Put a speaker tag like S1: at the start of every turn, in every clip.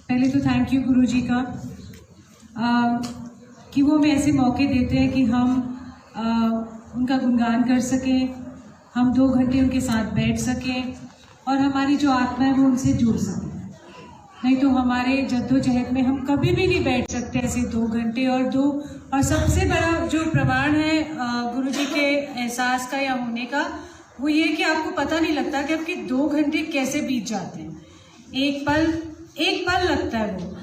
S1: पहले तो thank you गुरु जी का कि वो हमें ऐसे मौके देते हैं कि हम उनका गुणगान कर सकें, हम 2 घंटे उनके साथ बैठ सकें और हमारी जो आत्मा है वो उनसे जुड़ सके। नहीं तो हमारे जद्दोजहद में हम कभी भी नहीं बैठ सकते ऐसे 2 घंटे। और सबसे बड़ा जो प्रमाण है गुरु जी के एहसास का या होने का, वो ये कि आपको पता नहीं लगता कि आपके 2 घंटे कैसे बीत जाते हैं। एक पल लगता है वो।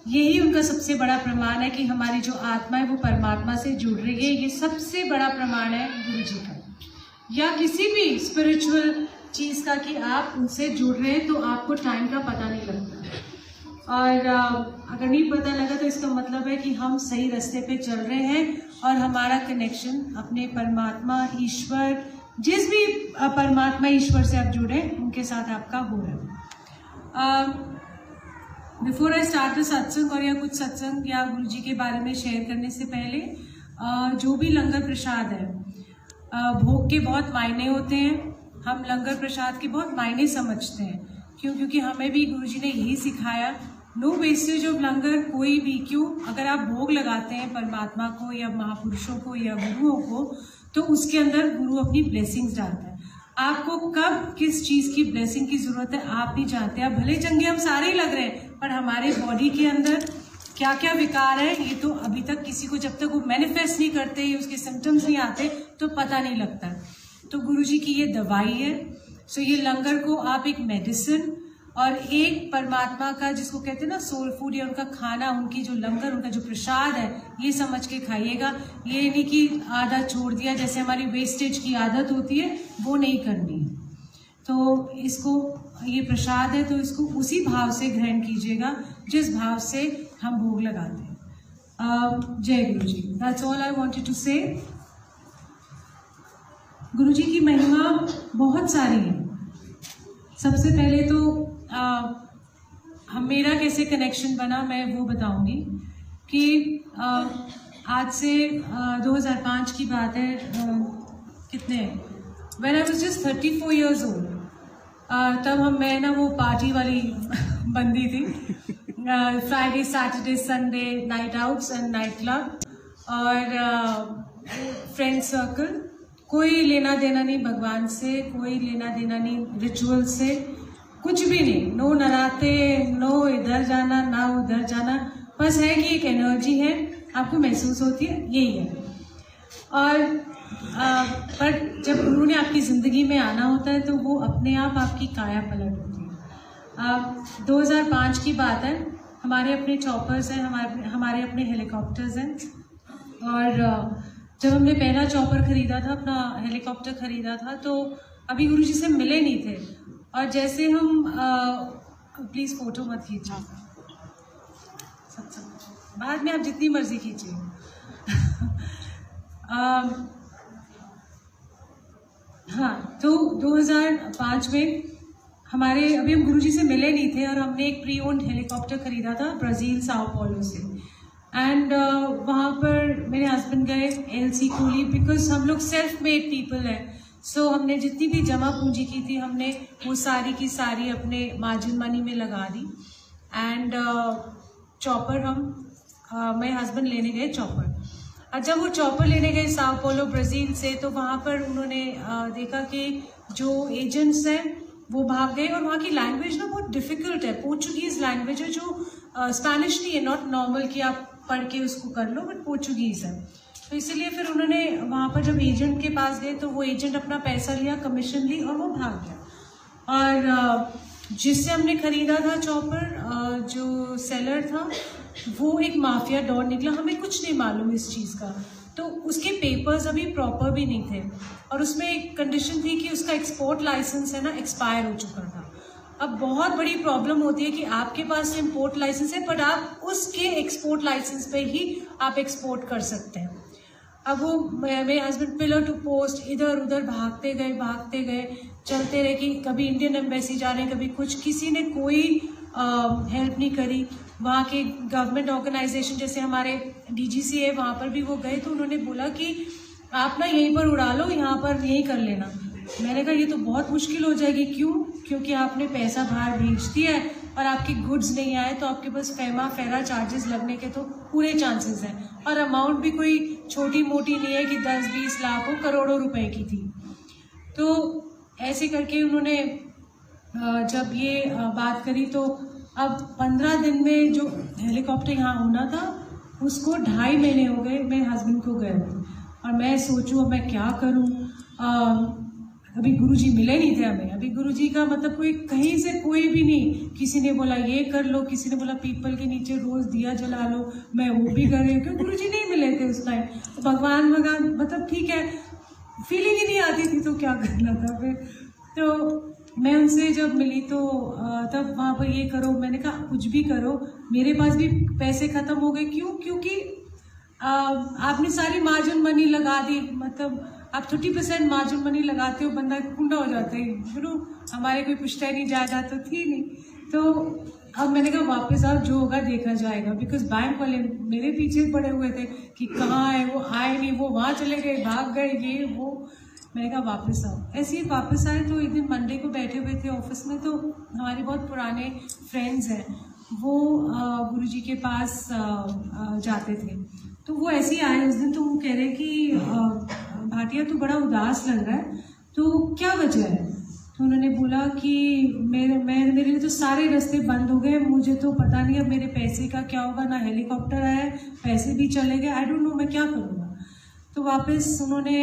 S1: यही उनका सबसे बड़ा प्रमाण है कि हमारी जो आत्मा है वो परमात्मा से जुड़ रही है। ये सबसे बड़ा प्रमाण है गुरु जी का या किसी भी स्पिरिचुअल चीज़ का कि आप उनसे जुड़ रहे हैं तो आपको टाइम का पता नहीं लगता। और अगर नहीं पता लगा तो इसका मतलब है कि हम सही रास्ते पे चल रहे हैं और हमारा कनेक्शन अपने परमात्मा ईश्वर, जिस भी परमात्मा ईश्वर से आप जुड़े उनके साथ आपका हो रहा है। बिफोर आई स्टार्ट द सत्संग और या कुछ सत्संग या गुरु जी के बारे में शेयर करने से पहले, जो भी लंगर प्रसाद है, भोग के बहुत मायने होते हैं। हम लंगर प्रसाद के बहुत मायने समझते हैं। क्योंकि हमें भी गुरु जी ने यही सिखाया, नो वेस्टेज ऑफ लंगर। कोई भी अगर आप भोग लगाते हैं परमात्मा को या महापुरुषों को या गुरुओं को, तो उसके अंदर गुरु अपनी ब्लेसिंग्स डालता है। आपको कब किस चीज़ की ब्लेसिंग की ज़रूरत है आप नहीं जानते। आप भले चंगे हम सारे ही लग रहे हैं, पर हमारे बॉडी के अंदर क्या क्या विकार है ये तो अभी तक किसी को, जब तक वो मैनिफेस्ट नहीं करते, उसके सिम्टम्स नहीं आते, तो पता नहीं लगता। तो गुरु जी की ये दवाई है। सो ये लंगर को आप एक मेडिसिन और एक परमात्मा का, जिसको कहते हैं ना सोल फूड, या उनका खाना, उनकी जो लंगर, उनका जो प्रसाद है, ये समझ के खाइएगा। ये नहीं कि आधा छोड़ दिया, जैसे हमारी वेस्टेज की आदत होती है, वो नहीं करनी है। तो इसको, ये प्रसाद है तो इसको उसी भाव से ग्रहण कीजिएगा जिस भाव से हम भोग लगाते हैं। जय गुरु जी। That's all I wanted to say. गुरु जी की महिमा बहुत सारी है। सबसे पहले तो मेरा कैसे कनेक्शन बना मैं वो बताऊंगी कि आज से 2005 की बात है। When I was just 34 years old, तब मैं ना वो पार्टी वाली बंदी थी। Friday Saturday Sunday night outs and night club और फ्रेंड सर्कल। कोई लेना देना नहीं भगवान से, कोई लेना देना नहीं रिचुअल से, कुछ भी नहीं। नो नराते, नो इधर जाना ना उधर जाना। बस है कि एक एनर्जी है, आपको महसूस होती है, यही है। और पर जब गुरु ने आपकी ज़िंदगी में आना होता है तो वो अपने आप आपकी काया पलट होती है। 2005 की बात है। हमारे अपने चॉपर्स हैं, हमारे अपने हेलीकॉप्टर्स हैं। और जब हमने पहला चॉपर खरीदा था, अपना हेलीकॉप्टर खरीदा था, तो अभी गुरु जी से मिले नहीं थे। और जैसे हम प्लीज़ फ़ोटो मत खींचिए, बाद में आप जितनी मर्जी खींचिए। हाँ, तो 2005 में अभी हम गुरु जी से मिले नहीं थे और हमने एक प्री ओन्ड हेलीकॉप्टर खरीदा था ब्राज़ील साओ पॉलो से। एंड वहाँ पर मेरे हस्बैंड गए LC कूली, बिकॉज हम लोग सेल्फ मेड पीपल हैं। सो हमने जितनी भी जमा पूंजी की थी, हमने वो सारी की सारी अपने मार्जिन मनी में लगा दी। एंड चॉपर मेरे हस्बैंड लेने गए चॉपर। और जब वो चॉपर लेने गए साओ पॉलो ब्राज़ील से, तो वहाँ पर उन्होंने देखा कि जो एजेंट्स हैं वो भाग गए। और वहाँ की लैंग्वेज ना बहुत डिफ़िकल्ट है, पोर्चुगीज़ लैंग्वेज है, जो स्पेनिश नहीं है, नॉट नॉर्मल कि आप पढ़ के उसको कर लो, बट पोर्चुगीज़ है। तो इसीलिए फिर उन्होंने वहाँ पर जब एजेंट के पास गए तो वो एजेंट अपना पैसा लिया, कमीशन ली और वो भाग गया। और जिससे हमने खरीदा था चॉपर, जो सेलर था, वो एक माफिया डॉन निकला। हमें कुछ नहीं मालूम इस चीज़ का। तो उसके पेपर्स अभी प्रॉपर भी नहीं थे और उसमें एक कंडीशन थी कि उसका एक्सपोर्ट लाइसेंस है ना, एक्सपायर हो चुका था। अब बहुत बड़ी प्रॉब्लम होती है कि आपके पास इम्पोर्ट लाइसेंस है, बट आप उसके एक्सपोर्ट लाइसेंस पे ही आप एक्सपोर्ट कर सकते हैं। अब वो मेरे हस्बैंड पिलर टू पोस्ट इधर उधर भागते गए, चलते रहे कि कभी इंडियन एम्बेसी जा रहे हैं, कभी कुछ। किसी ने कोई हेल्प नहीं करी। वहाँ के गवर्नमेंट ऑर्गेनाइजेशन, जैसे हमारे DGC है, वहाँ पर भी वो गए तो उन्होंने बोला कि आप ना यहीं पर उड़ा लो, यहाँ पर यहीं कर लेना। मैंने कहा ये तो बहुत मुश्किल हो जाएगी। क्यों? क्योंकि आपने पैसा बाहर भेज दिया है और आपके गुड्स नहीं आए तो आपके पास फेरा चार्जेस लगने के तो पूरे चांसेस हैं। और अमाउंट भी कोई छोटी मोटी नहीं है कि 10-20 लाख हो, करोड़ों रुपए की थी। तो ऐसे करके उन्होंने जब ये बात करी तो अब 15 दिन में जो हेलीकॉप्टर यहाँ होना था उसको 2.5 महीने हो गए मेरे हस्बैंड को गए थे। और मैं सोचूं अब मैं क्या करूं। अभी गुरुजी मिले नहीं थे हमें, अभी गुरुजी का मतलब कोई कहीं से कोई भी नहीं। किसी ने बोला ये कर लो, किसी ने बोला पीपल के नीचे रोज दिया जला लो, मैं वो भी कर रही हूँ, क्योंकि गुरुजी नहीं मिले थे उस टाइम। तो भगवान मतलब ठीक है, फीलिंग ही नहीं आती थी तो क्या करना था फिर। तो मैं उनसे जब मिली तो तब वहाँ पर ये करो, मैंने कहा कुछ भी करो, मेरे पास भी पैसे ख़त्म हो गए। क्यों? क्योंकि आपने सारी मार्जिन मनी लगा दी, मतलब आप 30% मार्जिन मनी लगाते हो, बंदा कुंडा हो जाता है। शुरू हमारे कोई पुश्तैनी जायदाद तो थी नहीं। तो अब मैंने कहा वापस आओ, जो होगा देखा जाएगा। बिकॉज बैंक वाले मेरे पीछे पड़े हुए थे कि कहाँ है वो, आए नहीं, वो वहाँ चले गए, भाग गए, ये वो। मैंने कहा वापस आओ। ऐसे ही वापस आए तो एक दिन मंडे को बैठे हुए थे ऑफिस में, तो हमारे बहुत पुराने फ्रेंड्स हैं, वो गुरुजी के पास जाते थे। तो वो ऐसे ही आए उस दिन, तो वो कह रहे कि भाटिया तू बड़ा उदास लग रहा है, तो क्या वजह है? तो उन्होंने बोला कि मेरे लिए तो सारे रास्ते बंद हो गए, मुझे तो पता नहीं अब मेरे पैसे का क्या होगा, ना हेलीकॉप्टर आया है, पैसे भी चले गए, आई डोंट नो मैं क्या करूँगा। तो वापस उन्होंने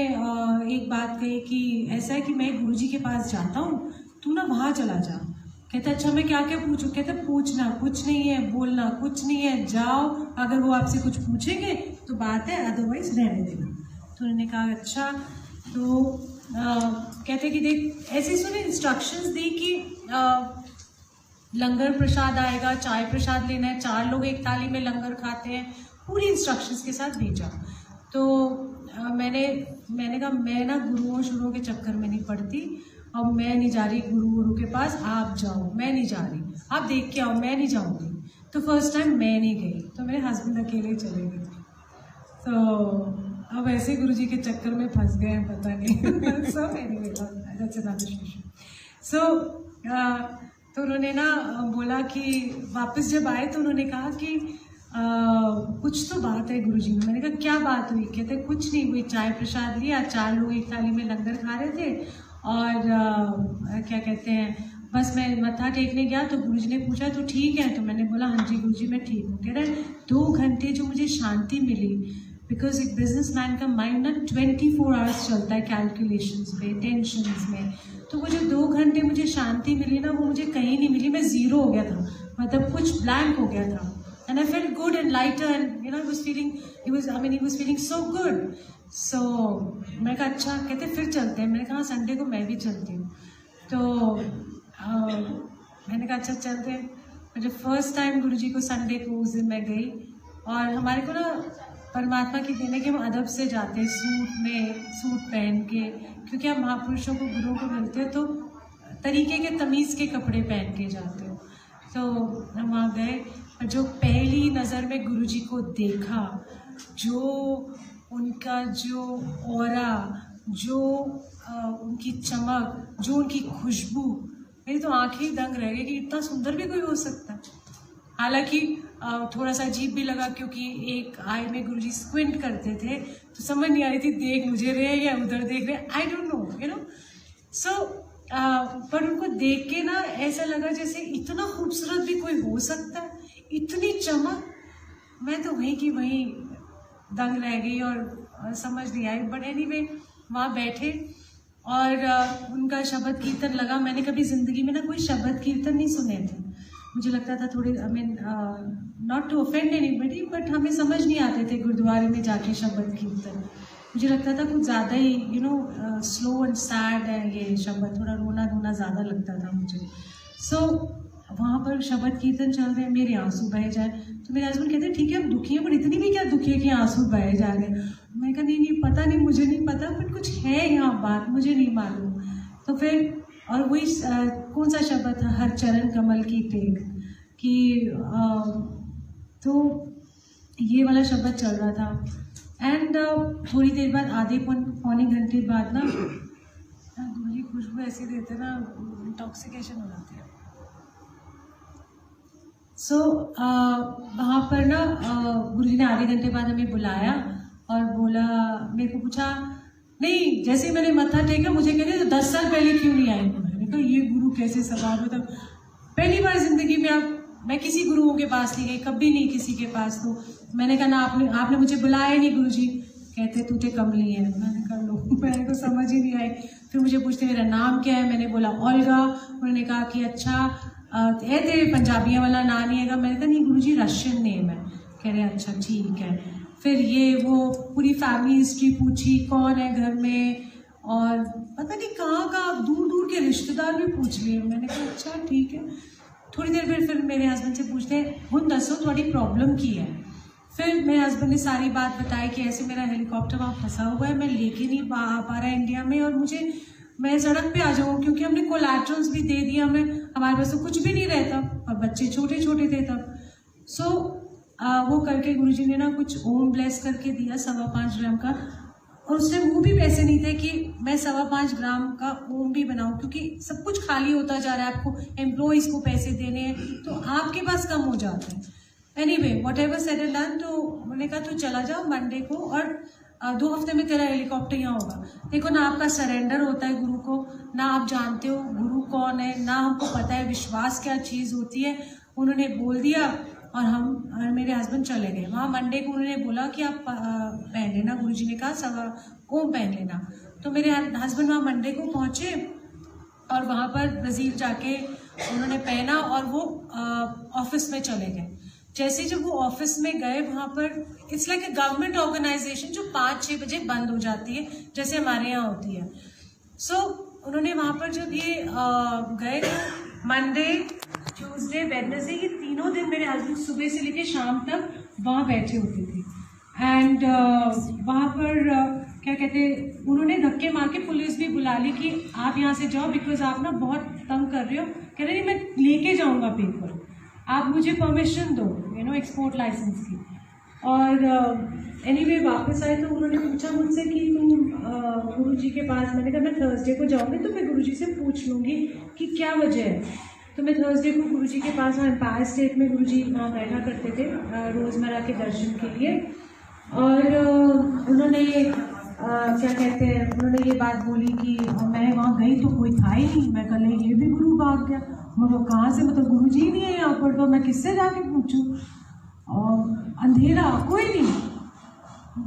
S1: एक बात कही कि ऐसा है कि मैं गुरुजी के पास जाता हूँ, तू ना वहाँ चला जा। कहते अच्छा मैं क्या क्या पूछूं? कहते पूछना कुछ नहीं है, बोलना कुछ नहीं है, जाओ, अगर वो आपसे कुछ पूछेंगे तो बात है, अदरवाइज रहने देना। तो उन्होंने कहा अच्छा। तो कहते कि देख, ऐसे सुने इंस्ट्रक्शंस दी कि लंगर प्रसाद आएगा, चाय प्रसाद लेना है, 4 लोग एक थाली में लंगर खाते हैं, पूरी इंस्ट्रक्शंस के साथ भेजा। तो मैंने कहा मैं ना गुरुओं शुरुओं के चक्कर में नहीं पड़ती, अब मैं नहीं जा रही गुरु के पास, आप जाओ, मैं नहीं जा रही, आप देख के आओ, मैं नहीं जाऊंगी। तो फर्स्ट टाइम मैं नहीं गई, तो मेरे हस्बैंड अकेले चले गए। तो अब ऐसे गुरुजी के चक्कर में फंस गए हैं, पता नहीं। सो तो उन्होंने ना बोला कि वापस जब आए तो उन्होंने कहा कि कुछ तो बात है गुरुजी में। मैंने कहा क्या बात हुई? कहते कुछ नहीं, वही चाय प्रसाद लिया, 4 लोग एक थाली में लंगर खा रहे थे, और क्या कहते हैं, बस मैं मत्था टेकने गया तो गुरुजी ने पूछा तो ठीक है? तो मैंने बोला हाँ जी गुरुजी मैं ठीक हूँ। कह रहे 2 घंटे जो मुझे शांति मिली, बिकॉज एक बिजनेसमैन का माइंड ना 24 आवर्स चलता है कैलकुलेशंस पे, टेंशन्स में। तो वो जो 2 घंटे मुझे शांति मिली ना, वो मुझे कहीं नहीं मिली। मैं ज़ीरो हो गया था, मतलब कुछ ब्लैंक हो गया था। And I felt good and lighter, and he was feeling so good. So मैं कहा अच्छा, कहते फिर चलते हैं। मैंने कहा संडे को मैं भी चलती हूँ। तो मैंने कहा अच्छा चलते हैं। जब फर्स्ट टाइम गुरुजी को संडे को उस दिन मैं गई, और हमारे को ना परमात्मा की देने के हम अदब से जाते हैं, सूट पहन के, क्योंकि हम महापुरुषों को गुरुओं को मिलते हैं तो तरीके के तमीज़ के कपड़े पहन के जाते हो। तो हम वहाँ गए, और जो पहली नज़र में गुरुजी को देखा, जो उनका जो ऑरा, जो उनकी चमक, जो उनकी खुशबू, मेरी तो आंखें ही दंग रह गई कि इतना सुंदर भी कोई हो सकता है। हालांकि थोड़ा सा अजीब भी लगा, क्योंकि एक आई में गुरुजी स्क्विंट करते थे, तो समझ नहीं आ रही थी देख मुझे रहे या उधर देख रहे, आई डोंट नो, सो पर उनको देख के ना ऐसा लगा जैसे इतना खूबसूरत भी कोई हो सकता है, इतनी चमक। मैं तो वहीं की वहीं दंग रह गई और समझ नहीं आई। बट एनीवे वहाँ बैठे और उनका शब्द कीर्तन लगा। मैंने कभी ज़िंदगी में ना कोई शब्द कीर्तन नहीं सुने थे। मुझे लगता था थोड़े, I mean not to offend anybody, but हमें समझ नहीं आते थे गुरुद्वारे में जाके शब्द कीर्तन। मुझे लगता था कुछ ज़्यादा ही स्लो एंड सैड है ये शब्द, थोड़ा रोना धोना ज़्यादा लगता था मुझे। सो वहाँ पर शब्द कीर्तन चल रहे हैं, मेरे आंसू बहे जाए। तो मेरे हस्बैंड कहते हैं ठीक है हम दुखी हैं, पर इतनी भी क्या दुखी है कि आंसू बहे जा रहे हैं। मैंने कहा नहीं पता नहीं, मुझे नहीं पता, बट कुछ है यहाँ बात, मुझे नहीं मालूम। तो फिर और वही कौन सा शब्द था, हर चरण कमल की टेक कि तो ये वाला शब्द चल रहा था। एंड थोड़ी देर बाद, आधे पौने घंटे बाद ना गुरुजी खुशबू ऐसी देते ना, इंटॉक्सिकेशन हो जाती है। सो वहाँ पर ना गुरुजी ने आधे घंटे बाद हमें बुलाया और बोला, मेरे को पूछा, नहीं जैसे ही मैंने मत्था टेका मुझे कहते तो 10 साल पहले क्यों नहीं आई? मैंने कहा ये गुरु कैसे सवाल, मतलब पहली बार जिंदगी में मैं किसी गुरुओं के पास नहीं गई, कभी नहीं किसी के पास। तो मैंने कहा ना आपने मुझे बुलाया नहीं गुरुजी। कहते तुझे कमली है। मैंने कहा लो, मैंने को समझ ही नहीं आई। फिर मुझे पूछते मेरा नाम क्या है, मैंने बोला ओल्गा। उन्होंने कहा कि अच्छा तेरे पंजाबियों वाला नाम नहीं है? मैंने कहा नहीं गुरुजी रशियन नेम है। कह रहे अच्छा ठीक है। फिर ये वो पूरी फैमिली हिस्ट्री पूछी, कौन है घर में, और पता नहीं कहाँ दूर दूर के रिश्तेदार भी पूछ लिए। मैंने कहा अच्छा ठीक है। थोड़ी देर फिर मेरे हस्बैंड से पूछते हैं हुन दसो थोड़ी प्रॉब्लम की है। फिर मेरे हस्बैंड ने सारी बात बताई कि ऐसे मेरा हेलीकॉप्टर वहाँ फंसा हुआ है, मैं लेके नहीं आ पा रहा इंडिया में, और मैं सड़क पे आ जाऊँ क्योंकि हमने कोलैटरल्स भी दे दिया, हमारे पास तो कुछ भी नहीं रहता और बच्चे छोटे छोटे थे तब। सो वो करके गुरुजी ने ना कुछ ओम ब्लेस करके दिया 5.25 ग्राम का, और उससे वो भी पैसे नहीं थे कि मैं 5.25 ग्राम का ओम भी बनाऊं, क्योंकि सब कुछ खाली होता जा रहा है, आपको एम्प्लॉइज को पैसे देने हैं तो आपके पास कम हो जाते हैं। Anyway what ever said and done, तो मैंने कहा तो चला जाओ मंडे को, और 2 हफ्ते में तेरा हेलीकॉप्टर यहाँ होगा। देखो ना आपका सरेंडर होता है गुरु को, ना आप जानते हो गुरु कौन है, ना हमको पता है विश्वास क्या चीज़ होती है। उन्होंने बोल दिया और मेरे हस्बैंड चले गए। वहाँ मंडे को उन्होंने बोला कि आप पहन लेना, गुरुजी ने कहा ओम पहन लेना। तो मेरे हस्बैंड वहाँ मंडे को पहुँचे और वहाँ पर ब्राज़ील जाके उन्होंने पहना और वो ऑफिस में चले गए। जैसे जब वो ऑफिस में गए, वहाँ पर it's like a government organisation जो 5-6 बजे बंद हो जाती है, जैसे हमारे यहाँ होती है। सो उन्होंने वहाँ पर जब ये गए तो मंडे, ट्यूसडे, वेडनेसडे, ये तीनों दिन मेरे हस्बैंड सुबह से लेकर शाम तक वहाँ बैठे होते थे। एंड वहाँ पर क्या कहते, उन्होंने धक्के मार के पुलिस भी बुला ली कि आप यहाँ से जाओ, बिकॉज आप ना बहुत तंग कर रहे हो। कह रहे नहीं मैं लेके जाऊँगा पेपर, आप मुझे परमिशन दो, एक्सपोर्ट लाइसेंस की। और एनीवे वापस आए तो उन्होंने पूछा मुझसे कि तुम गुरुजी के पास, मैंने कहा मैं थर्सडे को जाऊँगी तो मैं गुरुजी से पूछ लूँगी कि क्या वजह है। तो मैं थर्सडे को गुरुजी के पास, वहाँ एम्पायर स्टेट में गुरुजी वहाँ बैठा करते थे रोज़मर्रा के दर्शन के लिए। और उन्होंने क्या कहते हैं, उन्होंने ये बात बोली कि मैं वहाँ गई तो कोई था ही नहीं। मैं कल ये भी गुरु भाग गया, मतलब कहाँ से, मतलब गुरुजी ही नहीं है यहाँ पर, तो मैं किससे जाके पूछूं, और अंधेरा कोई नहीं।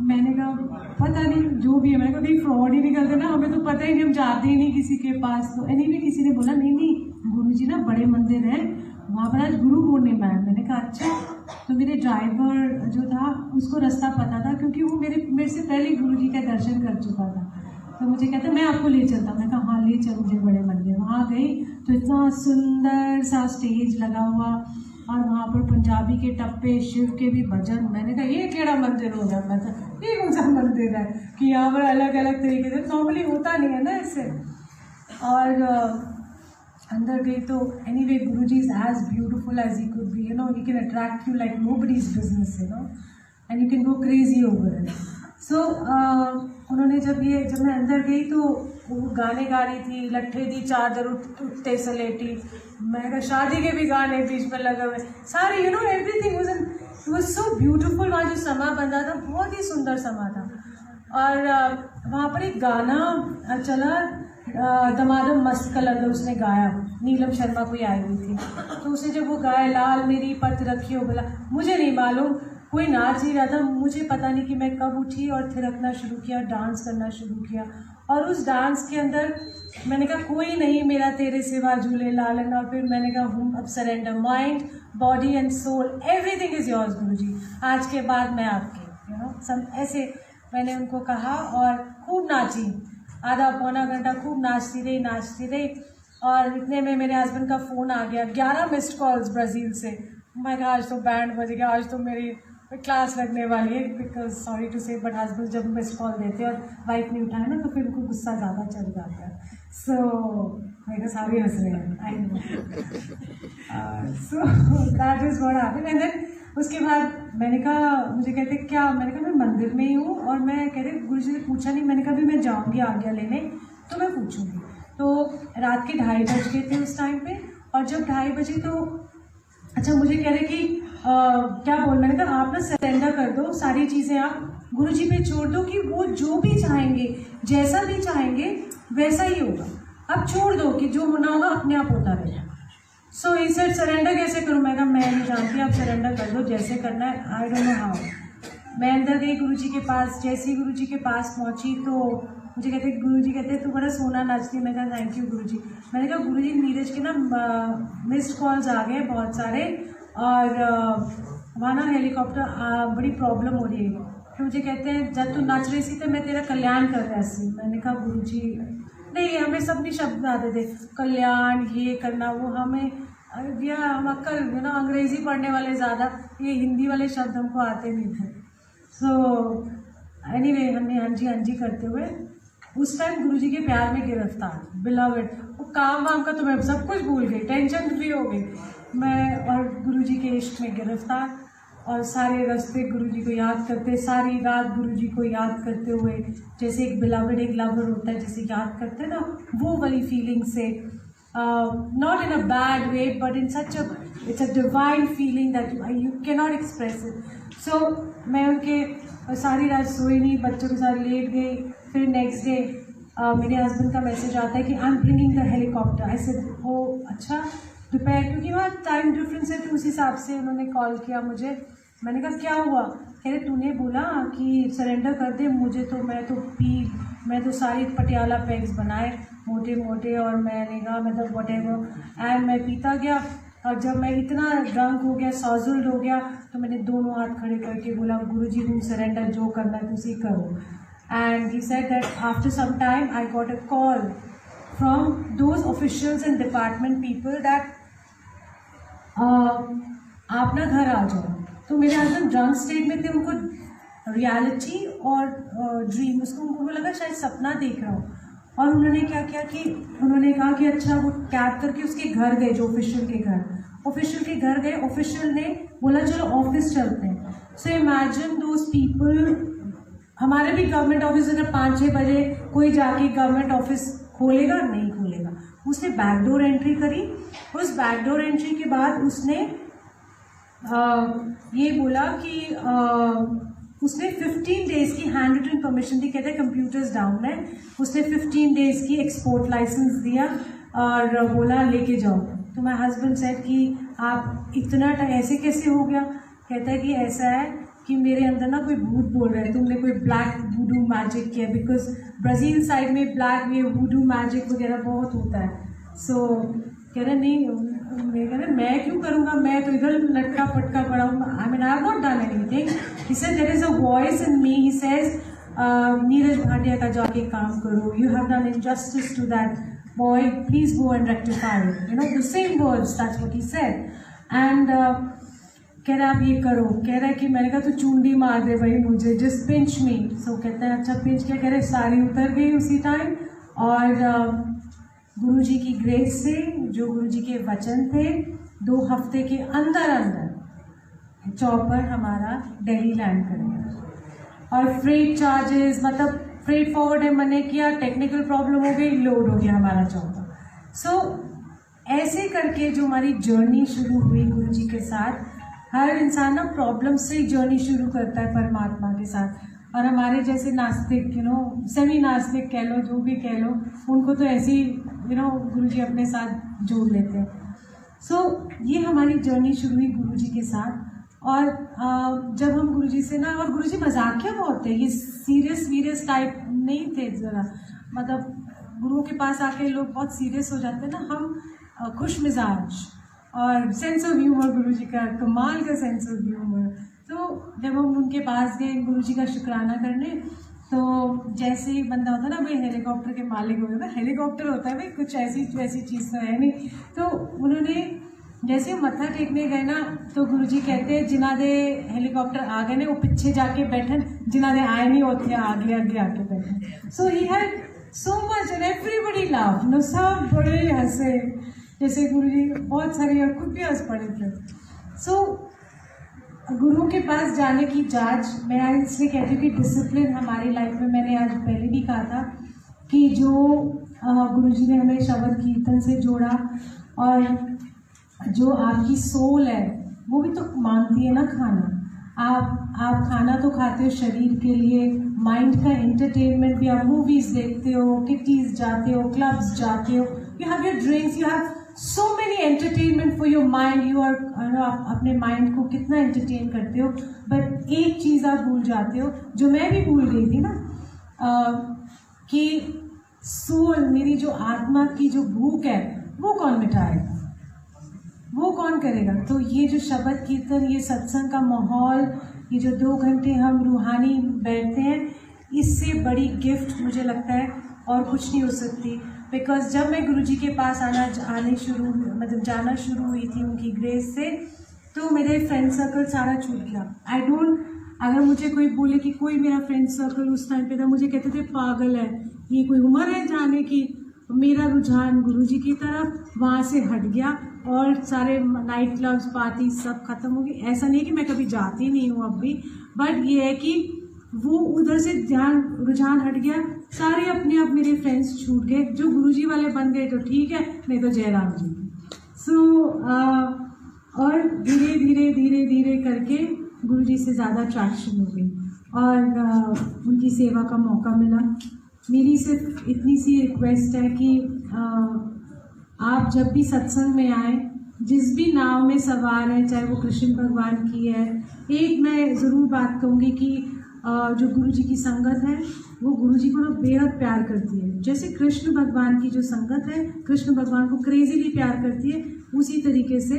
S1: मैंने कहा पता नहीं जो भी है, मैंने कहा कहीं फ्रॉड ही निकलते ना, हमें तो पता ही नहीं, हम जाते ही नहीं किसी के पास। तो एनीवे किसी ने बोला नहीं गुरुजी ना बड़े मंदिर है वहाँ पर, आज गुरु पूर्णिमा है। मैंने कहा अच्छा। तो मेरे ड्राइवर जो था उसको रास्ता पता था, क्योंकि वो मेरे से पहले गुरुजी का दर्शन कर चुका था। तो मुझे कहता मैं आपको ले चलता हूँ। मैं कहा हाँ ले चल मुझे बड़े मंदिर। वहाँ गई तो इतना सुंदर सा स्टेज लगा हुआ, और वहाँ पर पंजाबी के टप्पे, शिव के भी भजन। मैंने कहा ये केड़ा मंदिर हो गया, मैं कहा ये कौन सा मंदिर है कि यहाँ पर अलग अलग तरीके से, नॉर्मली होता नहीं है ना इससे। और अंदर गई तो anyway Guruji is as beautiful as he could be, he can attract you like nobody's business, and you can go crazy over it. So उन्होंने जब मैं अंदर गई तो वो गाने गा रही थी, लट्ठे दी चादर उठते सलेटी, मैं कहा शादी के भी गाने बीच में लगे हुए सारे, एवरीथिंग वाज सो ब्यूटीफुल। वहाँ जो समा बंधा था बहुत ही सुंदर समा था। और वहाँ पर एक गाना चला, दमादम मस्त कलर, उसने गाया, नीलम शर्मा कोई आई हुई थी, तो उसने जब वो गाया लाल मेरी पत रखी हो, बोला मुझे नहीं मालूम, कोई नाच ही रहा था, मुझे पता नहीं कि मैं कब उठी और थिरकना शुरू किया, डांस करना शुरू किया। और उस डांस के अंदर मैंने कहा कोई नहीं मेरा तेरे सिवा झूले लालन, और फिर मैंने कहा अब surrender, mind body and soul everything is yours Guruji, आज के बाद मैं आपके, सब ऐसे मैंने उनको कहा। और खूब नाची, आधा पौना घंटा खूब नाचती रही। और इतने में मेरे हस्बैंड का फ़ोन आ गया, 11 मिस्ड कॉल्स ब्राज़ील से। मैं कहा आज तो बैंड बज गया, आज तो मेरी क्लास लगने वाली है, बिकॉज सॉरी टू से बट हस्बैंड जब मिस्ड कॉल देते हैं और वाइफ नहीं उठाए ना तो फिर उनको गुस्सा ज़्यादा चल जाता है। सो मेरे सारे हंस रहे हैं, I know. So that is what happened. And then उसके बाद मैंने कहा, मुझे कहते क्या, मैंने कहा मैं मंदिर में ही हूँ, और मैं कहते गुरुजी ने पूछा नहीं, मैंने कहा भी मैं जाऊँगी आज्ञा लेने तो मैं पूछूँगी। तो रात के 2:30 बज गए थे उस टाइम पे, और जब 2:30 बजे तो अच्छा मुझे कह रहे कि क्या बोल, मैंने कहा आप ना सरेंडर कर दो, सारी चीज़ें आप गुरुजी पे छोड़ दो कि वो जो भी चाहेंगे, जैसा भी चाहेंगे वैसा ही होगा, आप छोड़ दो कि जो होना होगा अपने आप होता रहेगा। सो ही सेड सरेंडर कैसे करूँ? मैं कहा मैं नहीं जानती, आप सरेंडर कर दो, जैसे करना है, आई डोंट नो हाउ। मैं अंदर गई गुरुजी के पास, जैसे ही गुरुजी के पास पहुंची तो मुझे कहते, गुरुजी कहते तू बड़ा सोना नाचती। मैं कहा थैंक यू गुरुजी। मैंने कहा गुरुजी नीरज के ना मिस्ड कॉल्स आ गए बहुत सारे, और वहाँ ना हेलीकॉप्टर बड़ी प्रॉब्लम हो रही है। तो मुझे कहते हैं जब तू नाच रही थी तो मैं तेरा कल्याण कर रहा सी। मैंने कहा गुरुजी नहीं, हमें सब नहीं शब्द आते थे, कल्याण ये करना वो, हमें या हम अक्कल ना अंग्रेज़ी पढ़ने वाले ज़्यादा, ये हिंदी वाले शब्द हमको आते नहीं थे। सो एनीवे हमने हाँ जी करते हुए उस टाइम गुरुजी के प्यार में गिरफ्तार, बिलवड, वो काम वाम का तो मैं सब कुछ भूल गई, टेंशन फ्री हो गई मैं, और गुरुजी के इश्क में गिरफ्तार। और सारे रास्ते गुरुजी को याद करते, सारी रात गुरुजी को याद करते हुए, जैसे एक बिलवड एक लवर होता है जैसे याद करते हैं ना, वो वाली फीलिंग से, not in a bad way but in such a, it's a divine feeling that you can not express it. So मैं उनके सारी रात सोई नहीं, बच्चों के साथ लेट गई। फिर नेक्स्ट डे मेरे हस्बैंड का मैसेज आता है कि I am bringing the helicopter. ऐसे ओ अच्छा, दोपहर, क्योंकि वहाँ टाइम डिफरेंस है तो उस हिसाब से उन्होंने कॉल किया मुझे। मैंने कहा क्या हुआ? कह रहे तूने बोला कि सरेंडर कर दे मुझे, तो मैं तो सारी पटियाला पैक्स बनाए मोटे मोटे, और मैंने कहा मतलब वट एवर, एंड मैं पीता गया। और जब मैं इतना ड्रंक हो गया, सॉजुल्ड हो गया, तो मैंने दोनों हाथ खड़े करके बोला गुरुजी तुम सरेंडर जो करना है तुसी करो। And he said that after some time I got a call from those officials and department people that आप ना घर आ जाओ। तो मेरे हस्बैंड ड्रंक स्टेट में थे, उनको रियलिटी और ड्रीम, उनको लगा शायद सपना देख रहा हूँ। और उन्होंने क्या किया कि उन्होंने कहा कि अच्छा वो कैब करके उसके घर गए, जो ऑफिशियल के घर गए। ऑफिशियल ने बोला चलो ऑफिस चलते हैं। सो इमेजिन दोज पीपल, हमारे भी गवर्नमेंट ऑफिस अगर 5-6 बजे कोई जाके गवर्नमेंट ऑफिस खोलेगा? नहीं खोलेगा। उसने बैकडोर एंट्री करी। उस बैकडोर एंट्री के बाद उसने ये बोला कि उसने 15 डेज की हैंड रिटन परमिशन दी। कहते हैं कंप्यूटर्स डाउन है, उसने 15 डेज की एक्सपोर्ट लाइसेंस दिया और बोला लेके जाओ। तो माय हस्बैंड सेड कि आप इतना ऐसे कैसे हो गया? कहता है कि ऐसा है कि मेरे अंदर ना कोई भूत बोल रहा है, तुमने कोई ब्लैक वूडू मैजिक किया, बिकॉज ब्राज़ील साइड में ब्लैक ये वूडू मैजिक वगैरह बहुत होता है। सो कह रहे नहीं, मैं कह रहे मैं क्यों करूँगा, मैं तो इधर लटका पटका पड़ा हूँ, I mean I have not done anything. He said there is a voice in me, he says Neeraj Bhatia का जाके काम करो, you have done injustice to that boy, please go and rectify, you know the same words, that's what he said. And कह रहा आप ये करो। कह रहा है कि मैंने कहा तो चूंडी मार दे भाई मुझे, जस्ट पिंच मी। सो कहते हैं अच्छा पिंच क्या? कह रहे सारी उतर गई उसी टाइम। और गुरुजी की ग्रेस से, जो गुरुजी के वचन थे, 2 हफ्ते के अंदर अंदर चॉपर हमारा दिल्ली लैंड कर गया। और फ्रेट चार्जेस, मतलब फ्रेट फॉरवर्ड मैंने किया, टेक्निकल प्रॉब्लम हो गई, लोड हो गया हमारा चॉपर। सो ऐसे करके जो हमारी जर्नी शुरू हुई गुरुजी के साथ, हर इंसान ना प्रॉब्लम से ही जर्नी शुरू करता है परमात्मा के साथ। और हमारे जैसे नास्तिक, यू नो सेमी नास्तिक कह लो, जो भी कह लो, उनको तो ऐसे ही यू नो गुरुजी अपने साथ जोड़ लेते हैं। सो ये हमारी जर्नी शुरू हुई गुरुजी के साथ। और जब हम गुरुजी से ना, और गुरुजी मजाकिया बहुत थे, ये सीरियस टाइप नहीं थे ज़रा, मतलब गुरुओं के पास आके लोग बहुत सीरियस हो जाते हैं ना, हम खुश मिजाज और सेंस ऑफ ह्यूमर, गुरुजी का कमाल का सेंस ऑफ ह्यूमर। तो जब हम उनके पास गए गुरुजी का शुक्राना करने, तो जैसे ही बंदा होता है ना भाई हेलीकॉप्टर के मालिक हो गए, हेलीकॉप्टर होता है भाई, कुछ ऐसी चीज़ तो है नहीं। तो उन्होंने जैसे मत्था टेकने गए ना, तो गुरुजी कहते हैं जिन्हों दे हेलीकॉप्टर आ गए ने वो पीछे जाके बैठन, जिन्हों दे आए नहीं होते आगे आके बैठन। So he had so much and everybody laugh, no सब बड़े हंसे, जैसे गुरुजी बहुत सारे खुद भी हंस पड़े थे। सो गुरु के पास जाने की जांच, मैं इसलिए कहती हूँ कि डिसिप्लिन हमारी लाइफ में, मैंने आज पहले भी कहा था कि जो गुरुजी ने हमें शब्द कीर्तन से जोड़ा, और जो आपकी सोल है वो भी तो मांगती है ना खाना। आप खाना तो खाते हो शरीर के लिए, माइंड का एंटरटेनमेंट भी, आप मूवीज़ देखते हो, किटीज़ जाते हो, क्लब्स जाते हो, you have your drinks, you have so many entertainment for your mind. You are आप अपने माइंड को कितना एंटरटेन करते हो, बट एक चीज़ आप भूल जाते हो, जो मैं भी भूल गई थी ना, कि सोल, मेरी जो आत्मा की जो भूख है वो कौन मिटाएगा, वो कौन करेगा। तो ये जो शब्द कीर्तन, ये सत्संग का माहौल, ये जो 2 घंटे हम रूहानी बैठते हैं, इससे बड़ी गिफ्ट मुझे लगता है और कुछ नहीं हो सकती। बिकॉज जब मैं गुरुजी के पास जाना शुरू हुई थी उनकी ग्रेस से, तो मेरे फ्रेंड सर्कल सारा छूट गया। अगर मुझे कोई बोले कि कोई मेरा फ्रेंड सर्कल उस टाइम पे था, मुझे कहते थे पागल है, ये कोई उम्र है जाने की। मेरा रुझान गुरुजी की तरफ वहाँ से हट गया और सारे नाइट क्लब्स, पार्टी सब खत्म हो गई। ऐसा नहीं है कि मैं कभी जाती नहीं हूँ अब भी, बट ये है कि वो उधर से रुझान हट गया, सारे अपने आप मेरे फ्रेंड्स छूट गए। जो गुरुजी वाले बन गए तो ठीक है, नहीं तो जयराम जी। और धीरे धीरे धीरे धीरे करके गुरुजी से ज़्यादा अट्रैक्शन हो गई और उनकी सेवा का मौका मिला। मेरी सिर्फ इतनी सी रिक्वेस्ट है कि आप जब भी सत्संग में आए, जिस भी नाव में सवार है, चाहे वो कृष्ण भगवान की है, एक मैं ज़रूर बात कहूँगी कि जो गुरुजी की संगत है वो गुरुजी को ना बेहद प्यार करती है। जैसे कृष्ण भगवान की जो संगत है कृष्ण भगवान को क्रेजीली प्यार करती है, उसी तरीके से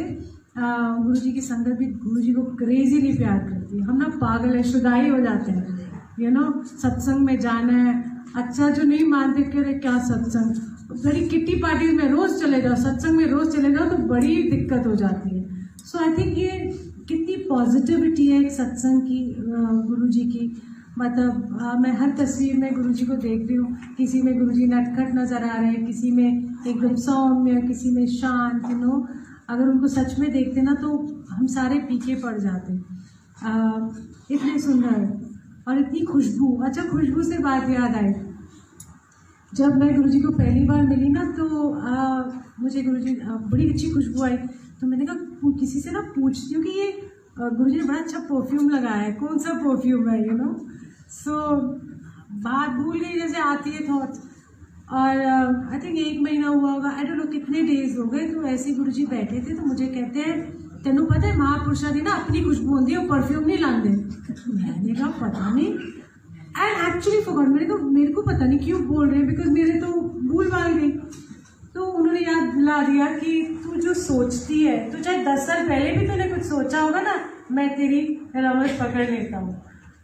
S1: गुरुजी की संगत भी गुरुजी को क्रेजीली प्यार करती है। हम ना पागल है, शुदाई हो जाते हैं, यू नो, सत्संग में जाना है। अच्छा, जो नहीं मानते कह रहे क्या सत्संग, बड़ी किट्टी पार्टीज में रोज़ चले जाओ, सत्संग में रोज़ चले जाओ तो बड़ी दिक्कत हो जाती है। सो आई थिंक ये कितनी पॉजिटिविटी है एक सत्संग की, गुरुजी की। मतलब मैं हर तस्वीर में गुरुजी को देख रही हूँ, किसी में गुरुजी नटखट नज़र आ रहे हैं, किसी में एकदम सौम्य, किसी में शांत, यू नो। अगर उनको सच में देखते ना तो हम सारे पीछे पड़ जाते। इतने सुंदर और इतनी खुशबू। अच्छा, खुशबू से बात याद आई, जब मैं गुरुजी को पहली बार मिली ना तो मुझे गुरुजी बड़ी अच्छी खुशबू आई। तो मैंने कहा किसी से ना पूछती हूँ कि ये गुरुजी ने बड़ा अच्छा परफ्यूम लगाया है, कौन सा परफ्यूम है, यू नो। सो बात भूल गई जैसे आती है थॉट्स। और आई थिंक 1 महीना हुआ होगा, आई डोंट नो कितने डेज हो गए। तो ऐसे गुरुजी बैठे थे तो मुझे कहते हैं, तेनू पता है महापुरुषा दी ना अपनी खुशबू होती है, परफ्यूम नहीं लाते। मैंने कहा पता नहीं, एंड एक्चुअली फॉरगॉट। मेरे को पता नहीं क्यों बोल रहे हैं, बिकॉज मेरे तो भूल भाल गई। तो उन्होंने याद दिला दिया कि तू जो सोचती है, तो चाहे 10 साल पहले भी तूने कुछ सोचा होगा ना, मैं तेरी रमज पकड़ लेता हूँ,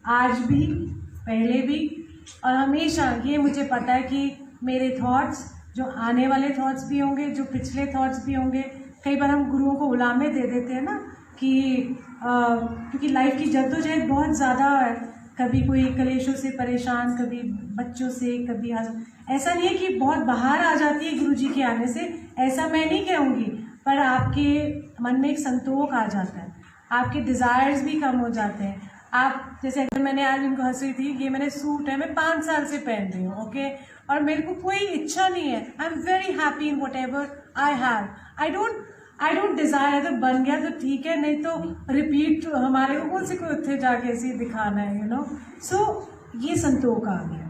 S1: आज भी, पहले भी और हमेशा। ये मुझे पता है कि मेरे थॉट्स, जो आने वाले थॉट्स भी होंगे, जो पिछले थॉट्स भी होंगे। कई बार हम गुरुओं को गुलामे दे देते हैं ना कि क्योंकि लाइफ की जद्दोजहद बहुत ज़्यादा है, कभी कोई कलेशों से परेशान, कभी बच्चों से, कभी ऐसा नहीं है कि बहुत बाहर आ जाती है गुरुजी के आने से, ऐसा मैं नहीं कहूँगी, पर आपके मन में एक संतोष आ जाता है, आपके डिज़ायर्स भी कम हो जाते हैं। आप जैसे अगर मैंने आज इनको हंस रही थी, ये मैंने सूट है, मैं 5 साल से पहन रही हूँ, ओके, और मेरे को कोई इच्छा नहीं है, I am very happy in what ever I have. I don't desire, अगर बन गया तो ठीक है, नहीं तो रिपीट हमारे को कौन से कोई उत्थे जाके ऐसे दिखाना है, यू नो। सो ये संतोष आ गया,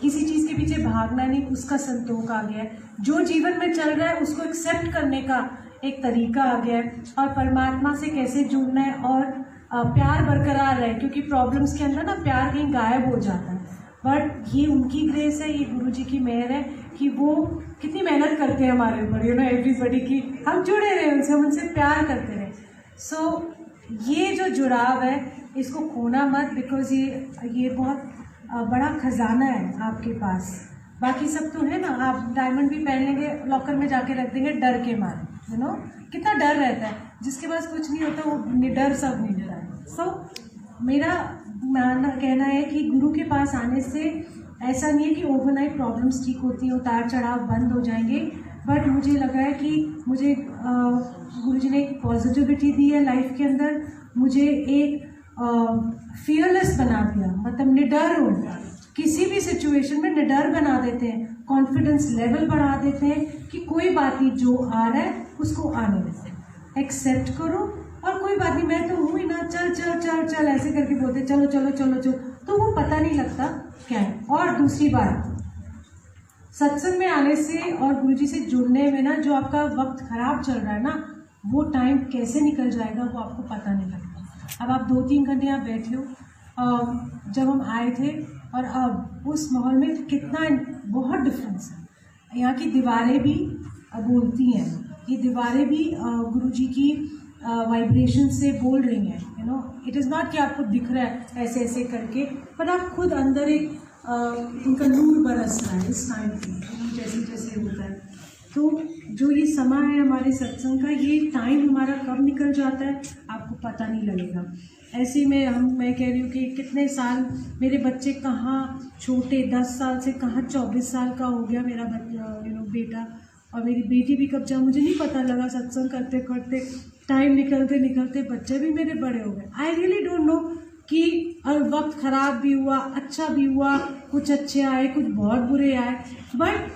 S1: किसी चीज़ के पीछे भागना नहीं, उसका संतोष आ गया है। जो जीवन में चल रहा है उसको एक्सेप्ट करने का एक तरीका आ गया है, और परमात्मा से कैसे जुड़ना है और प्यार बरकरार रहे, क्योंकि प्रॉब्लम्स के अंदर ना प्यार कहीं गायब हो जाता है। बट ये उनकी ग्रेस है, ये गुरुजी की मेहर है कि वो कितनी मेहनत करते हैं हमारे ऊपर, यू नो, एवरीबॉडी की, हम जुड़े रहे उनसे, हम उनसे प्यार करते रहे। सो ये जो जुड़ाव है इसको खोना मत, बिकॉज ये बहुत बड़ा खजाना है आपके पास। बाकी सब तो है ना, आप डायमंड भी पहन लेंगे, लॉकर में जाके रख देंगे डर के मारे, यू नो, कितना डर रहता है। जिसके पास कुछ नहीं होता वो निडर सब मिलता है। सो मेरा कहना है कि गुरु के पास आने से ऐसा नहीं है कि ओवरनाइट प्रॉब्लम्स ठीक होती हैं, उतार चढ़ाव बंद हो जाएंगे, बट मुझे लगा है कि मुझे गुरुजी ने एक पॉजिटिविटी दी है लाइफ के अंदर, मुझे एक फियरलेस बना दिया, मतलब निडर हो, किसी भी सिचुएशन में निडर बना देते हैं, कॉन्फिडेंस लेवल बढ़ा देते हैं कि कोई बात नहीं, जो आ रहा है उसको आने दो, एक्सेप्ट करो, और कोई बात नहीं, मैं तो हूँ ही ना, चल चल चल चल ऐसे करके बोलते चलो चलो चलो चलो, तो वो पता नहीं लगता क्या है। और दूसरी बात, सत्संग में आने से और गुरुजी से जुड़ने में ना, जो आपका वक्त खराब चल रहा है ना, वो टाइम कैसे निकल जाएगा वो आपको पता नहीं लगता। अब आप 2-3 घंटे यहाँ बैठे हो, जब हम आए थे और अब उस माहौल में कितना बहुत डिफरेंस है। यहाँ की दीवारें भी बोलती हैं, ये दीवारें भी गुरुजी की वाइब्रेशन से बोल रही हैं, you know. It is not कि आपको दिख रहा है ऐसे ऐसे करके, पर आप खुद अंदर एक उनका नूर बरस रहा है इस टाइम पे, जैसे जैसे होता है। तो जो ये समय है हमारे सत्संग का, ये टाइम हमारा कब निकल जाता है आपको पता नहीं लगेगा। ऐसे में मैं कह रही हूँ कि कितने साल मेरे बच्चे कहाँ छोटे 10 साल से कहाँ 24 साल का हो गया मेरा बेटा, और मेरी बेटी भी कब जा मुझे नहीं पता लगा। सत्संग करते करते टाइम निकलते निकलते बच्चे भी मेरे बड़े हो गए। आई रियली डोंट नो कि वक्त ख़राब भी हुआ, अच्छा भी हुआ, कुछ अच्छे आए, कुछ बहुत बुरे आए, बट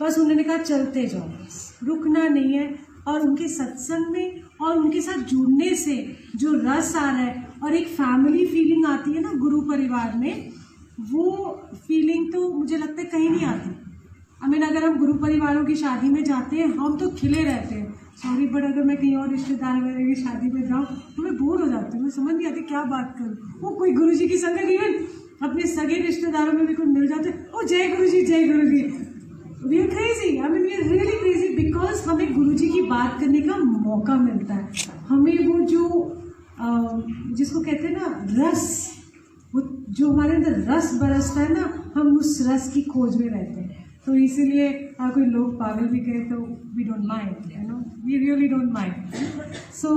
S1: बस उन्होंने कहा चलते जाओ, रुकना नहीं है। और उनके सत्संग में और उनके साथ जुड़ने से जो रस आ रहा है और एक फैमिली फीलिंग आती है ना गुरु परिवार में, वो फीलिंग तो मुझे लगता है कहीं नहीं आती। अगर हम गुरु परिवारों की शादी में जाते हैं हम तो खिले रहते हैं, सॉरी, बट अगर मैं कहीं और रिश्तेदार वगैरह की शादी में जाऊँ तो मैं बोर हो जाती हूँ, मैं समझ नहीं आती क्या बात करूँ। वो कोई गुरुजी की संगत, इवन अपने सगे रिश्तेदारों में भी कोई मिल जाते, ओ जय गुरु जी जय गुरु ji. We are crazy, we are really crazy, because हमें गुरुजी की बात करने का मौका मिलता है। हमें वो जो जिसको कहते हैं ना रस, वो जो हमारे अंदर रस बरसता है ना, हम उस रस की खोज में रहते हैं। तो इसीलिए कोई लोग पागल भी कहे तो we don't mind, you know, we really don't mind. So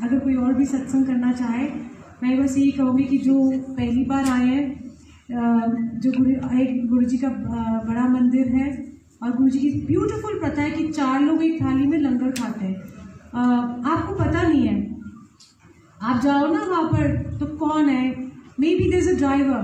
S1: अगर कोई और भी सत्संग करना चाहे, मैं बस यही कहूँगी कि जो पहली बार आए हैं, जो गुरुजी का बड़ा मंदिर है और गुरुजी की ब्यूटीफुल प्रथा है कि 4 लोग एक थाली में लंगर खाते हैं। आपको पता नहीं है, आप जाओ ना वहाँ पर तो कौन है, maybe there is a driver,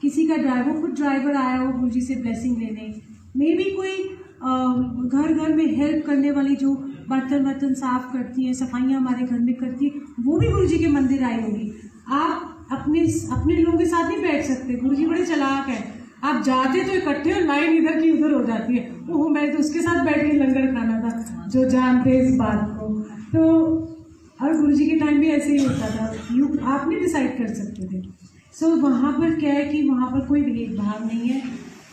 S1: किसी का ड्राइवर खुद ड्राइवर आया हो गुरुजी से ब्लेसिंग लेने, मे बी कोई घर घर में हेल्प करने वाली जो बर्तन साफ करती है, सफाइयाँ हमारे घर में करती है, वो भी गुरुजी के मंदिर आई होगी। आप अपने लोगों के साथ नहीं बैठ सकते, गुरुजी बड़े चालाक है, आप जाते तो इकट्ठे और लाइन इधर की उधर हो जाती है। ओह, मैं तो उसके साथ बैठ के लंगर खाना था, जो जानते इस बात को। तो और गुरुजी के टाइम भी ऐसे ही होता था, आप नहीं डिसाइड कर सकते थे। सो वहाँ पर क्या है कि वहाँ पर कोई भेदभाव नहीं है,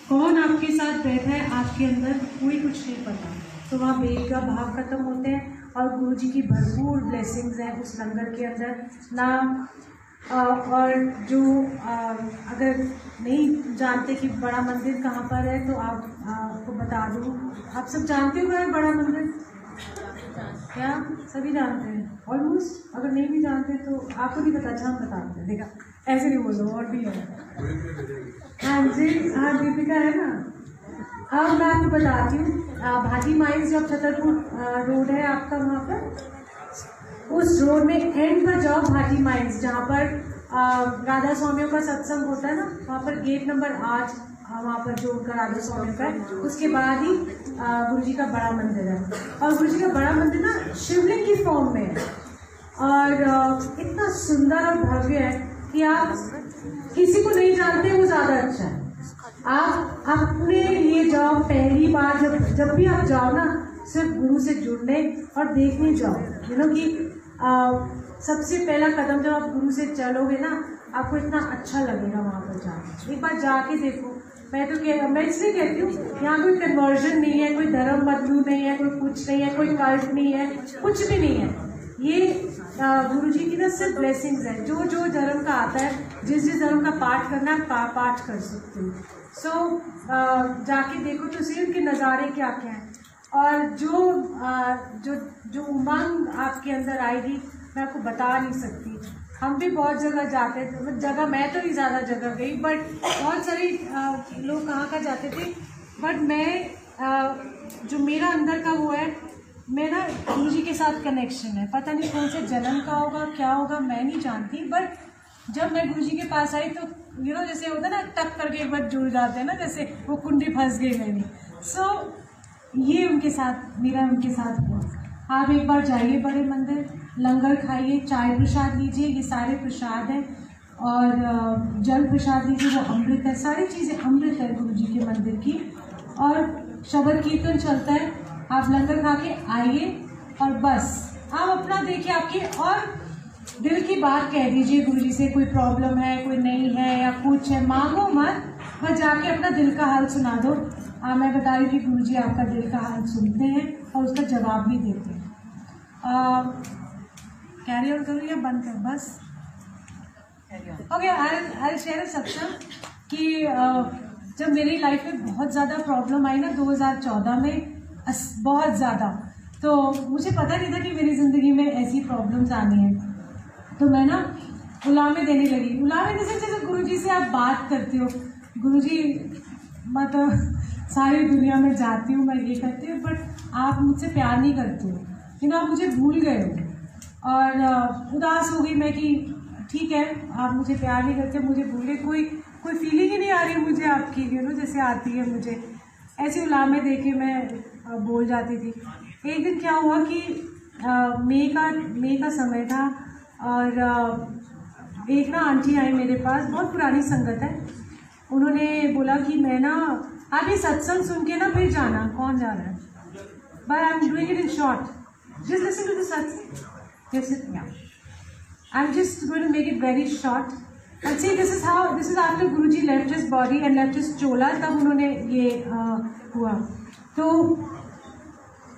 S1: कौन आपके साथ बैठा है आपके अंदर कोई कुछ नहीं पता। तो वहाँ भेद का भाव खत्म होते हैं और गुरुजी की भरपूर ब्लेसिंग्स हैं उस लंगर के अंदर ना। और जो अगर नहीं जानते कि बड़ा मंदिर कहाँ पर है तो आपको बता दूँ, आप सब जानते हो है बड़ा मंदिर, क्या सभी जानते हैं ऑलमोस्ट? अगर नहीं भी जानते तो आपको नहीं पता, अच्छा हम बताते हैं, देखा ऐसे नहीं बोलो, और भी है। हाँ जी, हाँ दीपिका है ना। अब मैं आपको बताती हूँ, भाटी माइंस जब छतरपुर रोड है आपका, वहाँ पर उस रोड में एंड पर जाओ, भाटी माइंस जहाँ पर राधा स्वामियों का सत्संग होता है ना, वहाँ पर गेट नंबर 8, वहाँ पर जो उनका राधा स्वामी का है, उसके बाद ही गुरुजी का बड़ा मंदिर है। और गुरुजी का बड़ा मंदिर ना शिवलिंग की फॉर्म में है और इतना सुंदर और भव्य है कि आप किसी को नहीं जानते वो ज़्यादा अच्छा है। आप अपने लिए जाओ, पहली बार जब भी आप जाओ ना, सिर्फ गुरु से जुड़ने और देखने जाओ, यू नो कि सबसे पहला कदम जब आप गुरु से चलोगे ना, आपको इतना अच्छा लगेगा वहाँ पर जाके। एक बार जाके देखो। मैं इसलिए कहती हूँ, यहाँ कोई कन्वर्जन नहीं है, कोई धर्म बदलू नहीं है, कोई कुछ नहीं है, कोई कल्ट नहीं है, कुछ भी नहीं है। ये गुरुजी की ना सिर्फ ब्लेसिंग्स है। जो जो धर्म का आता है, जिस धर्म का पाठ करना है पाठ कर सकते हो। सो जाके देखो तो सही उनके नज़ारे क्या क्या हैं। और जो उमंग आपके अंदर आएगी मैं आपको बता नहीं सकती। हम भी बहुत जगह जाते थे, जगह मैं तो नहीं ज़्यादा जगह गई, बट बहुत सारे लोग कहाँ जाते थे। बट मैं जो मेरा अंदर का वो है, मेरा गुरुजी के साथ कनेक्शन है। पता नहीं कौन से जन्म का होगा, क्या होगा, मैं नहीं जानती। बट जब मैं गुरुजी के पास आई तो यू नो जैसे होता है ना, टक करके एक बार जुड़ जाते हैं ना, जैसे वो कुंडी फंस गई मेरी। सो ये उनके साथ, मेरा उनके साथ हुआ। आप एक बार जाइए बड़े मंदिर, लंगर खाइए, चाय प्रसाद लीजिए, ये सारे प्रसाद हैं, और जल प्रसाद लीजिए, वो अमृत है, सारी चीज़ें अमृत है गुरु जी के मंदिर की। और शबद कीर्तन चलता है, आप लंगर खा के आइए और बस आप अपना देखिए आपकी, और दिल की बात कह दीजिए गुरु जी से, कोई प्रॉब्लम है, कोई नहीं है या कुछ है, मांगो मत, बस जाके अपना दिल का हाल सुना दो। मैं बता रही हूँ कि गुरु जी आपका दिल का हाल सुनते हैं और उसका जवाब भी देते हैं। कैरी ऑन करूँ या बंद कर? बस ओके। आई शेयर सत्संग कि जब मेरी लाइफ में बहुत ज़्यादा प्रॉब्लम आई ना 2014 में, बहुत ज़्यादा, तो मुझे पता नहीं था कि मेरी ज़िंदगी में ऐसी प्रॉब्लम्स आनी है। तो मैं ना गुलामी देने लगी। गुलामी जैसे गुरुजी से आप बात करते हो, गुरुजी मतलब सारी दुनिया में जाती हूँ, मैं ये करती हूँ, बट आप मुझसे प्यार नहीं करते हो, आप मुझे भूल गए हो। और उदास हो गई मैं कि ठीक है, आप मुझे प्यार नहीं करते, मुझे भूल गए, कोई फीलिंग ही नहीं आ रही मुझे आपकी, जैसे आती है मुझे। ऐसे उलामे दे के मैं बोल जाती थी। एक दिन क्या हुआ कि मई का समय था, और एक ना आंटी आई मेरे पास, बहुत पुरानी संगत है। उन्होंने बोला कि मैं ना, आप ये सत्संग सुन के ना फिर जाना। कौन जा रहा है? But I am doing it in short, just listen to the satsang, just I am just going to make it very short and see this is after Guruji left his body and left his chola, तब उन्होंने ये हुआ। तो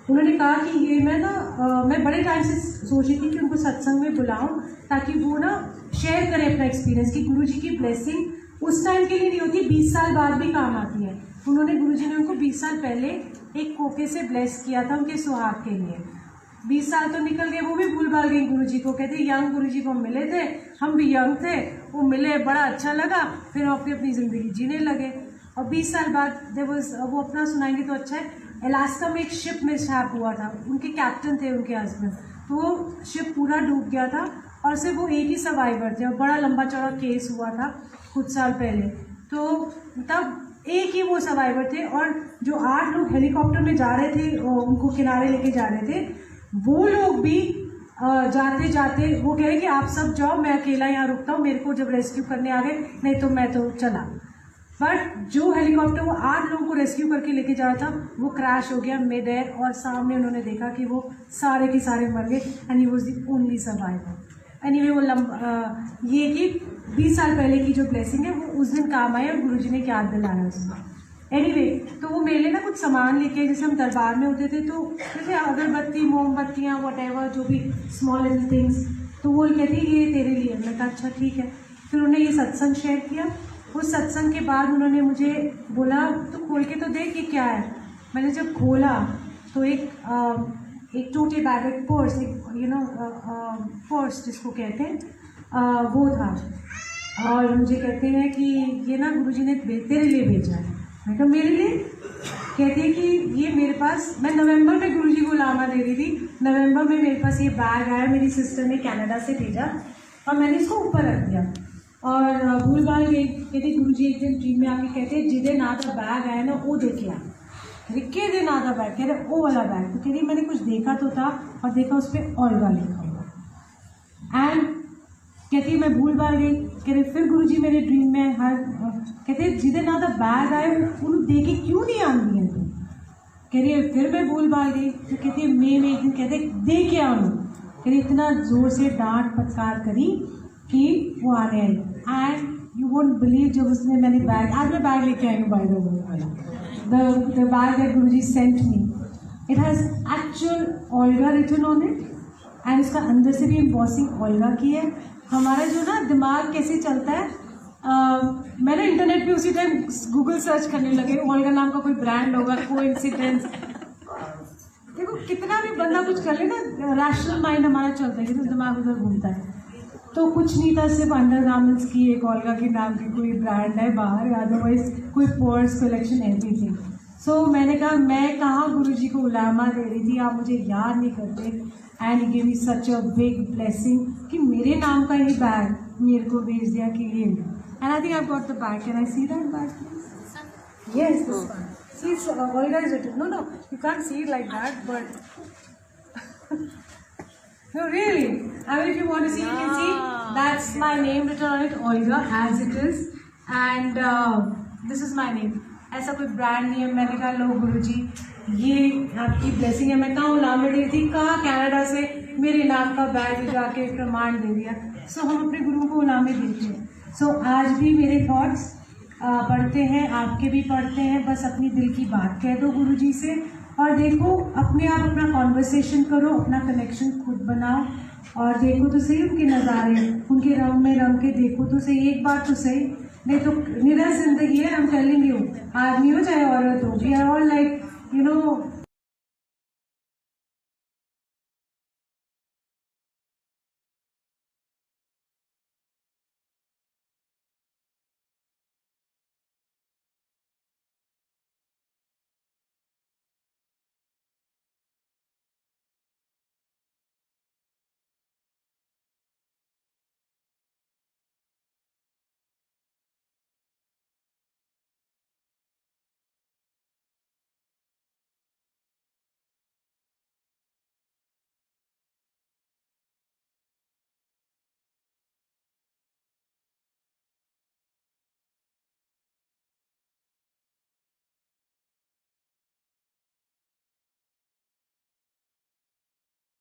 S1: उन्होंने कहा कि ये मैं बड़े टाइम से सोच रही थी कि उनको सत्संग में बुलाऊं, ताकि वो ना शेयर करें अपना एक्सपीरियंस, कि गुरुजी की ब्लेसिंग उस टाइम के लिए नहीं होती, 20 साल बाद भी काम आती है। गुरुजी ने उनको 20 साल पहले एक कोके से ब्लेस किया था उनके सुहाग के लिए। 20 साल तो निकल गए, वो भी भूल भाल गई गुरुजी को। कहते यंग गुरुजी को मिले थे, हम भी यंग थे, वो मिले, बड़ा अच्छा लगा, फिर हम अपनी ज़िंदगी जीने लगे। और 20 साल बाद वो अपना सुनाएंगे तो अच्छा है। अलास्का में एक शिप मिसहैप हुआ था, उनके कैप्टन थे उनके हस्बैंड, तो वो शिप पूरा डूब गया था और सिर्फ वो एक ही सर्वाइवर थे, और बड़ा लंबा चौड़ा केस हुआ था कुछ साल पहले। तो तब एक ही वो सर्वाइवर थे, और जो 8 लोग हेलीकॉप्टर में जा रहे थे, उनको किनारे लेके जा रहे थे, वो लोग भी जाते जाते वो कह रहे कि आप सब जाओ, मैं अकेला यहाँ रुकता हूँ, मेरे को जब रेस्क्यू करने आ गए, नहीं तो मैं तो चला। बट जो हेलीकॉप्टर वो 8 लोगों को रेस्क्यू करके लेके जा रहा था, वो क्रैश हो गया मिड एयर, और सामने उन्होंने देखा कि वो सारे के सारे मर गए, and he was the only survivor. Anyway, वो ये कि 20 साल पहले की जो ब्लेसिंग है वो उस दिन काम आई, और गुरुजी ने क्या दिलाया उसमें। एनीवे, तो वो मेरे लिए ना कुछ सामान लेके, जैसे हम दरबार में होते थे तो जैसे अगरबत्ती, मोमबत्तियाँ, वटेवर, जो भी स्मॉल लिटिल थिंग्स, तो वो कहती ये तेरे लिए। मैं कहा अच्छा ठीक है। फिर उन्होंने ये सत्संग शेयर किया। उस सत्संग के बाद उन्होंने मुझे बोला तो खोल के तो देख ये क्या है। मैंने जब खोला तो एक टोटे बैग, एक पर्स, एक पर्स जिसको कहते हैं, वो था, और मुझे कहते हैं कि ये ना गुरुजी ने तेरे लिए भेजा है। मैं कहा मेरे लिए? कहते हैं कि ये मेरे पास, मैं नवंबर में गुरुजी को लामा दे रही थी, नवंबर में मेरे पास ये बैग आया, मेरी सिस्टर ने कनाडा से भेजा, और मैंने इसको ऊपर रख दिया और भूल भाल गई। कहते गुरुजी एक दिन ड्रीम में आके कहते जिदे ना था बैग आया ना वो देखे आ, के दिन आधा बैग, कह रहे वो वाला बैग। तो कह रही मैंने कुछ देखा तो था, और देखा उस पर ओल्गा लिखा हुआ, एंड कहती मैं भूल भाल गई। कह रहे फिर गुरुजी मेरे ड्रीम में कहते जिदे ना था बैग आए उन्हें देखे क्यों नहीं आती है तुम। कह रही है फिर मैं भूल भाल गई। तो कहती है मैं एक दिन कहते दे क्या आऊँ। कह रही इतना जोर से डांट फटकार करी कि वो आने आई, एंड यू वोंट बिलीव जब उसने मैंने बैग, आज मैं बैग लेके आई हूँ by the way, the bag that Guruji sent me, it has actual Olga written on it, and इसका अंदर से भी एम्बॉसिंग ओल्गा की है। हमारा जो ना दिमाग कैसे चलता है, मैंने इंटरनेट पे उसी टाइम गूगल सर्च करने लगे, ओल्गा नाम का कोई ब्रांड होगा, कोइंसिडेंस। देखो कितना भी बंदा कुछ कर ले ना, रैशनल माइंड हमारा चलता है, तो दिमाग उधर घूमता है। तो कुछ नहीं था, सिर्फ अंडरगारमेंट्स की एक ओल्गा के नाम की कोई ब्रांड है बाहर, अदरवाइज कोई पर्स कलेक्शन एवरीथिंग। सो मैंने कहा मैं कहाँ गुरुजी को उलामा दे रही थी, आप मुझे याद नहीं करते, and he give me such a big blessing कि मेरे नाम का ही बैग मेरे को भेज दिया कि ये, and I think I got the bag. Can I see that bag? Yes, this one. See, Olga is written. No, you can't see it like that, but No, really. I mean, if you want to see, you can see that's my name written on it, Olga, as it is, and this is my name. ऐसा कोई brand नहीं है. मैंने कहा लो गुरुजी, ये आपकी blessing है. मैं कहाँ उलाम में गई थी, कहाँ कनाडा से मेरे नाम का बैग जाके प्रमाण दे दिया. सो हम अपने गुरुओं को उलाम में देते हैं. सो आज भी मेरे थॉट्स पढ़ते हैं, आपके भी पढ़ते हैं. बस अपनी दिल की बात कह दो गुरुजी से, और देखो अपने आप अपना कॉन्वर्सेशन करो, अपना कनेक्शन खुद बनाओ, और देखो तो सही उनके नज़ारे, उनके रंग में रंग के देखो तो सही. एक बार तो सही, नहीं तो निरा जिंदगी है. हम टेलिंग यू, आदमी हो चाहे औरत हो, we are all like you no